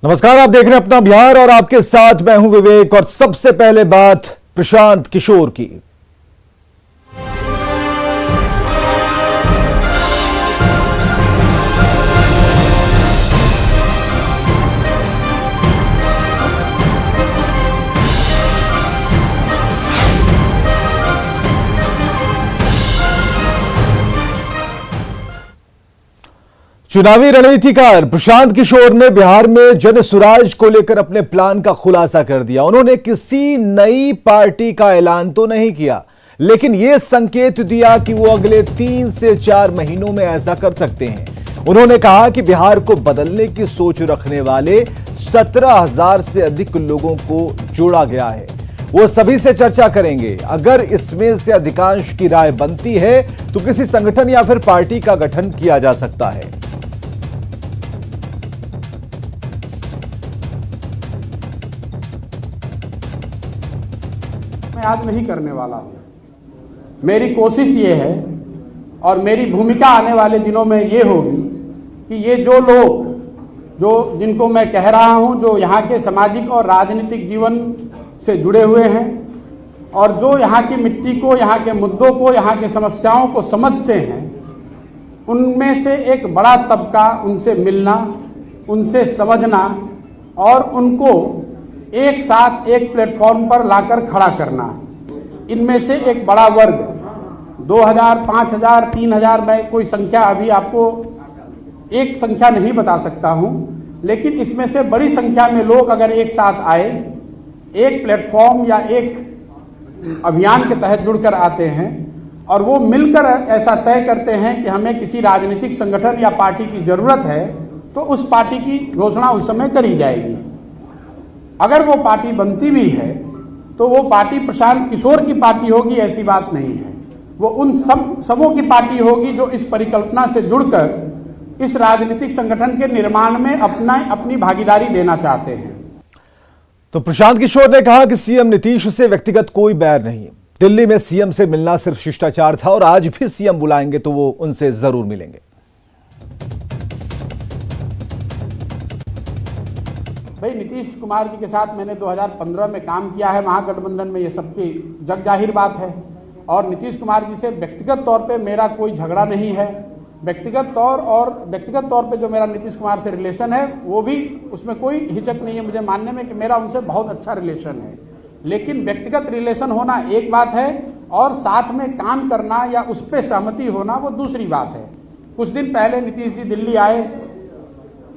नमस्कार, आप देख रहे हैं अपना बिहार और आपके साथ मैं हूं विवेक। और सबसे पहले बात प्रशांत किशोर की। चुनावी रणनीतिकार प्रशांत किशोर ने बिहार में जन सुराज को लेकर अपने प्लान का खुलासा कर दिया। उन्होंने किसी नई पार्टी का ऐलान तो नहीं किया, लेकिन यह संकेत दिया कि वो अगले 3 से 4 महीनों में ऐसा कर सकते हैं। उन्होंने कहा कि बिहार को बदलने की सोच रखने वाले 17,000 से अधिक लोगों को जोड़ा गया है। वो सभी से चर्चा करेंगे। अगर इसमें से अधिकांश की राय बनती है तो किसी संगठन या फिर पार्टी का गठन किया जा सकता है। मैं आज नहीं करने वाला हूं। मेरी कोशिश ये है और मेरी भूमिका आने वाले दिनों में ये होगी कि ये जो लोग जिनको मैं कह रहा हूं, जो यहाँ के सामाजिक और राजनीतिक जीवन से जुड़े हुए हैं और जो यहाँ की मिट्टी को, यहाँ के मुद्दों को, यहाँ के समस्याओं को समझते हैं, उनमें से एक बड़ा तबका उनसे मिलना, उनसे समझना और उनको एक साथ एक प्लेटफॉर्म पर लाकर खड़ा करना। इनमें से एक बड़ा वर्ग 2000, 5000, 3000, मैं कोई संख्या अभी आपको एक संख्या नहीं बता सकता हूं, लेकिन इसमें से बड़ी संख्या में लोग अगर एक साथ आए, एक प्लेटफॉर्म या एक अभियान के तहत जुड़कर आते हैं और वो मिलकर ऐसा तय करते हैं कि हमें किसी राजनीतिक संगठन या पार्टी की जरूरत है, तो उस पार्टी की घोषणा उस समय करी जाएगी। अगर वो पार्टी बनती भी है तो वो पार्टी प्रशांत किशोर की पार्टी होगी, ऐसी बात नहीं है। वो उन सबों की पार्टी होगी जो इस परिकल्पना से जुड़कर इस राजनीतिक संगठन के निर्माण में अपनी भागीदारी देना चाहते हैं। तो प्रशांत किशोर ने कहा कि सीएम नीतीश से व्यक्तिगत कोई बैर नहीं। दिल्ली में सीएम से मिलना सिर्फ शिष्टाचार था और आज भी सीएम बुलाएंगे तो वो उनसे जरूर मिलेंगे। भाई, नीतीश कुमार जी के साथ मैंने 2015 में काम किया है महागठबंधन में, ये सबकी जग जाहिर बात है। और नीतीश कुमार जी से व्यक्तिगत तौर पे मेरा कोई झगड़ा नहीं है। व्यक्तिगत तौर पे जो मेरा नीतीश कुमार से रिलेशन है, वो भी उसमें कोई हिचक नहीं है मुझे मानने में कि मेरा उनसे बहुत अच्छा रिलेशन है। लेकिन व्यक्तिगत रिलेशन होना एक बात है और साथ में काम करना या उस पर सहमति होना वो दूसरी बात है। कुछ दिन पहले नीतीश जी दिल्ली आए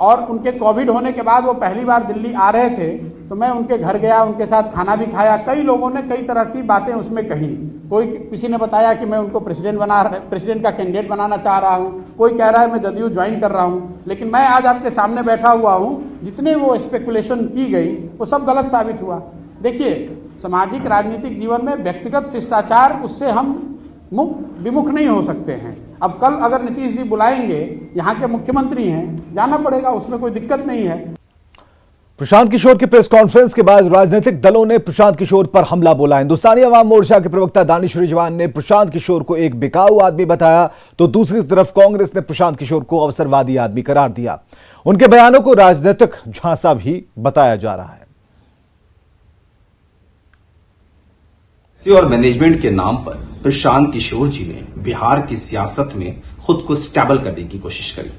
और उनके कोविड होने के बाद वो पहली बार दिल्ली आ रहे थे, तो मैं उनके घर गया, उनके साथ खाना भी खाया। कई लोगों ने कई तरह की बातें उसमें कही। किसी ने बताया कि मैं उनको प्रेसिडेंट का कैंडिडेट बनाना चाह रहा हूं, कोई कह रहा है मैं जदयू ज्वाइन कर रहा हूं। लेकिन मैं आज आपके सामने बैठा हुआ हूं, जितने वो स्पेकुलेशन की गई वो सब गलत साबित हुआ। देखिए, सामाजिक राजनीतिक जीवन में व्यक्तिगत शिष्टाचार, उससे हम विमुख नहीं हो सकते हैं। अब कल अगर नीतीश जी बुलाएंगे, यहाँ के मुख्यमंत्री हैं, जाना पड़ेगा, उसमें कोई दिक्कत नहीं है। प्रशांत किशोर की प्रेस कॉन्फ्रेंस के बाद राजनीतिक दलों ने प्रशांत किशोर पर हमला बोला। हिंदुस्तानी अवाम मोर्चा के प्रवक्ता दानिश रिजवान ने प्रशांत किशोर को एक बिकाऊ आदमी बताया, तो दूसरी तरफ कांग्रेस ने प्रशांत किशोर को अवसरवादी आदमी करार दिया। उनके बयानों को राजनीतिक झांसा भी बताया जा रहा है। और मैनेजमेंट के नाम पर प्रशांत किशोर जी ने बिहार की सियासत में खुद को स्टेबल करने की कोशिश करी।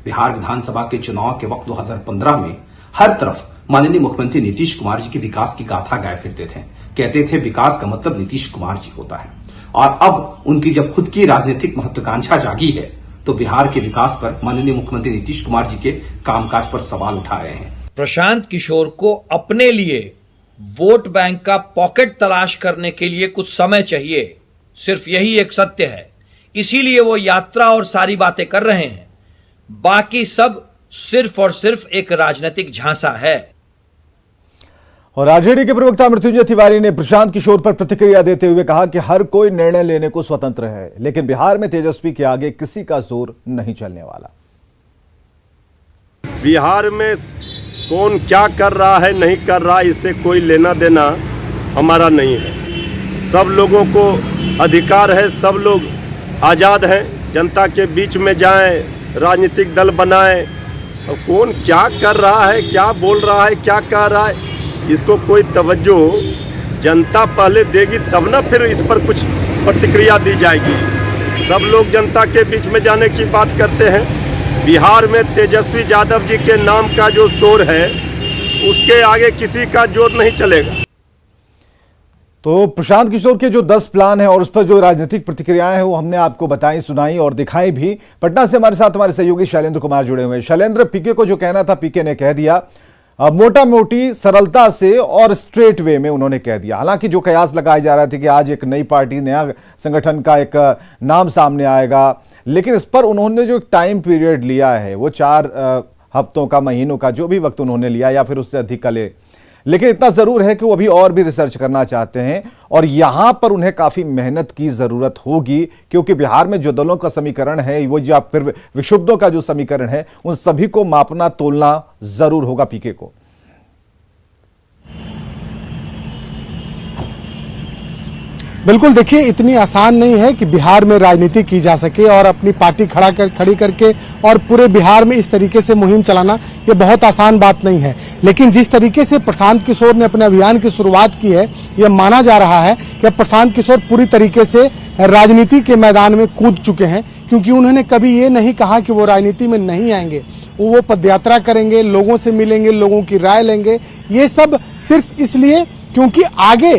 बिहार विधानसभा के चुनाव के वक्त 2015 में हर तरफ माननीय मुख्यमंत्री नीतीश कुमार जी की विकास की गाथा गाए फिरते थे। कहते थे विकास का मतलब नीतीश कुमार जी होता है। और अब उनकी जब खुद की राजनीतिक महत्वाकांक्षा जागी है तो बिहार के विकास पर माननीय मुख्यमंत्री नीतीश कुमार जी के कामकाज पर सवाल उठा रहे हैं। प्रशांत किशोर को अपने लिए वोट बैंक का पॉकेट तलाश करने के लिए कुछ समय चाहिए, सिर्फ यही एक सत्य है। इसीलिए वो यात्रा और सारी बातें कर रहे हैं। बाकी सब सिर्फ और सिर्फ एक राजनीतिक झांसा है। और आरजेडी के प्रवक्ता मृत्युंजय तिवारी ने प्रशांत किशोर पर प्रतिक्रिया देते हुए कहा कि हर कोई निर्णय लेने को स्वतंत्र है, लेकिन बिहार में तेजस्वी के आगे किसी का जोर नहीं चलने वाला। बिहार में कौन क्या कर रहा है, नहीं कर रहा, इससे कोई लेना देना हमारा नहीं है। सब लोगों को अधिकार है, सब लोग आज़ाद हैं, जनता के बीच में जाएं, राजनीतिक दल बनाएं, अब कौन क्या कर रहा है, क्या बोल रहा है, क्या कह रहा है, इसको कोई तवज्जो जनता पहले देगी तब ना फिर इस पर कुछ प्रतिक्रिया दी जाएगी। सब लोग जनता के बीच में जाने की बात करते हैं। बिहार में तेजस्वी यादव जी के नाम का जो शोर है उसके आगे किसी का जोर नहीं चलेगा। तो प्रशांत किशोर के जो 10 प्लान है और उस पर जो राजनीतिक प्रतिक्रियाएं हैं वो हमने आपको बताई, सुनाई और दिखाई भी। पटना से हमारे साथ हमारे सहयोगी शैलेंद्र कुमार जुड़े हुए हैं। शैलेंद्र, पीके को जो कहना था पीके ने कह दिया, मोटा मोटी सरलता से और स्ट्रेट वे में उन्होंने कह दिया। हालांकि जो कयास लगाए जा रहे थे कि आज एक नई पार्टी, नया संगठन का एक नाम सामने आएगा, लेकिन इस पर उन्होंने जो टाइम पीरियड लिया है वो 4 हफ्तों का, महीनों का, जो भी वक्त उन्होंने लिया या फिर उससे अधिक का ले, लेकिन इतना जरूर है कि वो अभी और भी रिसर्च करना चाहते हैं और यहां पर उन्हें काफी मेहनत की जरूरत होगी, क्योंकि बिहार में जो दलों का समीकरण है वो या फिर विक्षुब्धों का जो समीकरण है उन सभी को मापना तोलना जरूर होगा पीके को। बिल्कुल, देखिए इतनी आसान नहीं है कि बिहार में राजनीति की जा सके और अपनी पार्टी खड़ी करके और पूरे बिहार में इस तरीके से मुहिम चलाना, ये बहुत आसान बात नहीं है। लेकिन जिस तरीके से प्रशांत किशोर ने अपने अभियान की शुरुआत की है, ये माना जा रहा है कि अब प्रशांत किशोर पूरी तरीके से राजनीति के मैदान में कूद चुके हैं, क्योंकि उन्होंने कभी ये नहीं कहा कि वो राजनीति में नहीं आएंगे। वो पदयात्रा करेंगे, लोगों से मिलेंगे, लोगों की राय लेंगे, ये सब सिर्फ इसलिए क्योंकि आगे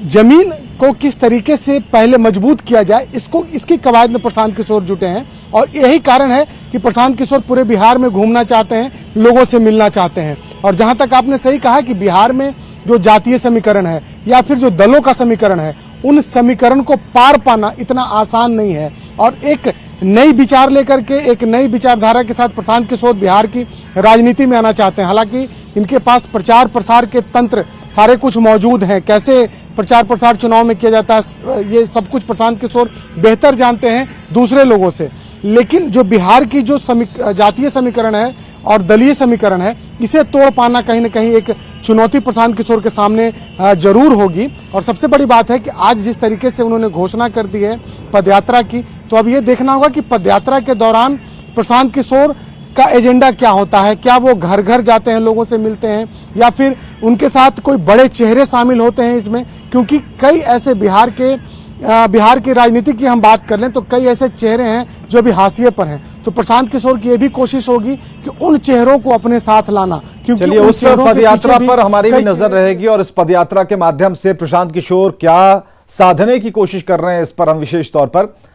जमीन को किस तरीके से पहले मजबूत किया जाए, इसकी कवायद में प्रशांत किशोर जुटे हैं। और यही कारण है कि प्रशांत किशोर पूरे बिहार में घूमना चाहते हैं, लोगों से मिलना चाहते हैं। और जहां तक आपने सही कहा कि बिहार में जो जातीय समीकरण है या फिर जो दलों का समीकरण है, उन समीकरण को पार पाना इतना आसान नहीं है। और एक नई विचार लेकर के, एक नई विचारधारा के साथ प्रशांत किशोर बिहार की राजनीति में आना चाहते हैं। हालांकि इनके पास प्रचार प्रसार के तंत्र सारे कुछ मौजूद हैं, कैसे प्रचार प्रसार चुनाव में किया जाता है ये सब कुछ प्रशांत किशोर बेहतर जानते हैं दूसरे लोगों से। लेकिन जो बिहार की जो जातीय समीकरण है और दलीय समीकरण है, इसे तोड़ पाना कहीं ना कहीं एक चुनौती प्रशांत किशोर के सामने जरूर होगी। और सबसे बड़ी बात है कि आज जिस तरीके से उन्होंने घोषणा कर दी है पदयात्रा की, तो अब ये देखना होगा कि पदयात्रा के दौरान प्रशांत किशोर का एजेंडा क्या होता है। क्या वो घर घर जाते हैं, लोगों से मिलते हैं, या फिर उनके साथ कोई बड़े चेहरे शामिल होते हैं इसमें, क्योंकि कई ऐसे बिहार की राजनीति की हम बात कर लें तो कई ऐसे चेहरे हैं जो अभी हाशिए पर हैं। तो प्रशांत किशोर की ये भी कोशिश होगी कि उन चेहरों को अपने साथ लाना, क्योंकि चलिए उस पदयात्रा पर हमारी भी नजर रहेगी और इस पदयात्रा के माध्यम से प्रशांत किशोर क्या साधने की कोशिश कर रहे हैं, इस पर हम विशेष तौर पर